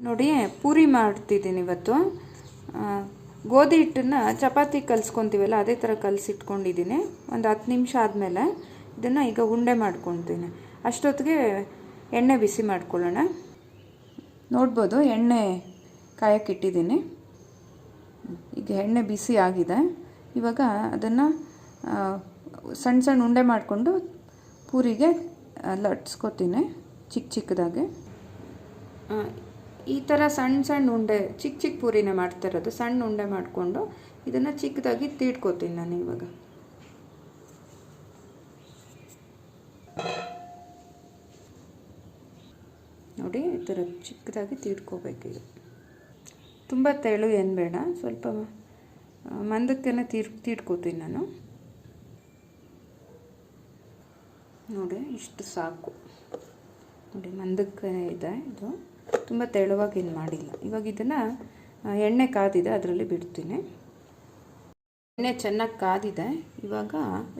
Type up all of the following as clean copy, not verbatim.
ನೋಡಿ ಪೂರಿ ಮಾಡ್ತಿದ್ದೀನಿ ಇವತ್ತು. ಗೋಧಿ ಹಿಟ್ಟನ್ನು ಚಪಾತಿ ಕಲಿಸ್ಕೊತೀವಲ್ಲ ಅದೇ ಥರ ಕಲಸಿಟ್ಕೊಂಡಿದ್ದೀನಿ. ಒಂದು 10 ನಿಮಿಷ ಆದಮೇಲೆ ಇದನ್ನು ಈಗ ಉಂಡೆ ಮಾಡ್ಕೊತೀನಿ. ಅಷ್ಟೊತ್ತಿಗೆ ಎಣ್ಣೆ ಬಿಸಿ ಮಾಡ್ಕೊಳ್ಳೋಣ. ನೋಡ್ಬೋದು ಎಣ್ಣೆ ಕಾಯಕ್ಕಿಟ್ಟಿದ್ದೀನಿ. ಈಗ ಎಣ್ಣೆ ಬಿಸಿ ಆಗಿದೆ. ಇವಾಗ ಅದನ್ನು ಸಣ್ಣ ಸಣ್ಣ ಉಂಡೆ ಮಾಡಿಕೊಂಡು ಪೂರಿಗೆ ಲಟ್ಸ್ಕೊತೀನಿ ಚಿಕ್ಕ ಚಿಕ್ಕದಾಗಿ. ಈ ಥರ ಸಣ್ಣ ಸಣ್ಣ ಉಂಡೆ ಚಿಕ್ಕ ಚಿಕ್ಕ ಪೂರಿನ ಮಾಡ್ತಿರೋದು. ಸಣ್ಣ ಉಂಡೆ ಮಾಡಿಕೊಂಡು ಇದನ್ನು ಚಿಕ್ಕದಾಗಿ ತೀಡ್ಕೋತೀನಿ ನಾನು. ಇವಾಗ ನೋಡಿ ಈ ಥರ ಚಿಕ್ಕದಾಗಿ ತೀಡ್ಕೋಬೇಕೀಗ. ತುಂಬ ತೆಳು ಏನು ಬೇಡ, ಸ್ವಲ್ಪ ಮಂದಕ್ಕೇ ತೀಡ್ಕೋತೀನಿ ನಾನು. ನೋಡಿ ಇಷ್ಟು ಸಾಕು. ನೋಡಿ ಮಂದಕ್ಕೆ ಇದೆ ಇದು, ತುಂಬ ತೆಳುವಾಗಿ ಏನು ಮಾಡಿಲ್ಲ. ಇವಾಗ ಇದನ್ನು ಎಣ್ಣೆ ಕಾದಿದೆ ಅದರಲ್ಲಿ ಬಿಡ್ತೀನಿ. ಎಣ್ಣೆ ಚೆನ್ನಾಗಿ ಕಾದಿದೆ. ಇವಾಗ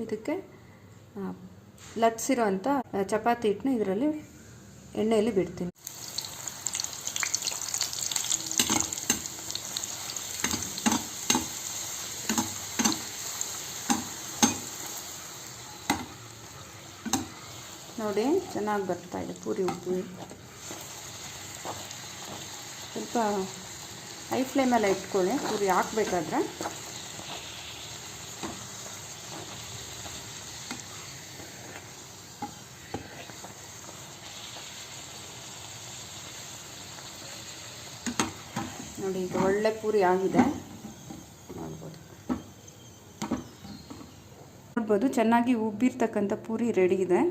ಇದಕ್ಕೆ ಲಟ್ಸಿರೋ ಅಂಥ ಚಪಾತಿ ಹಿಟ್ಟನ್ನ ಇದರಲ್ಲಿ ಎಣ್ಣೆಯಲ್ಲಿ ಬಿಡ್ತೀನಿ. ನೋಡಿ ಚೆನ್ನಾಗಿ ಬರ್ತಾಯಿದೆ ಪೂರಿ ಉಬ್ಬಿ. ಸ್ವಲ್ಪ ಹೈ ಫ್ಲೇಮಲ್ಲಿ ಇಟ್ಕೊಳ್ಳಿ ಪೂರಿ ಹಾಕಬೇಕಾದ್ರೆ. ನೋಡಿ ಈಗ ಒಳ್ಳೆ ಪೂರಿ ಆಗಿದೆ. ನೋಡ್ಬೋದು ಚೆನ್ನಾಗಿ ಉಬ್ಬಿರ್ತಕ್ಕಂಥ ಪೂರಿ ರೆಡಿ ಇದೆ.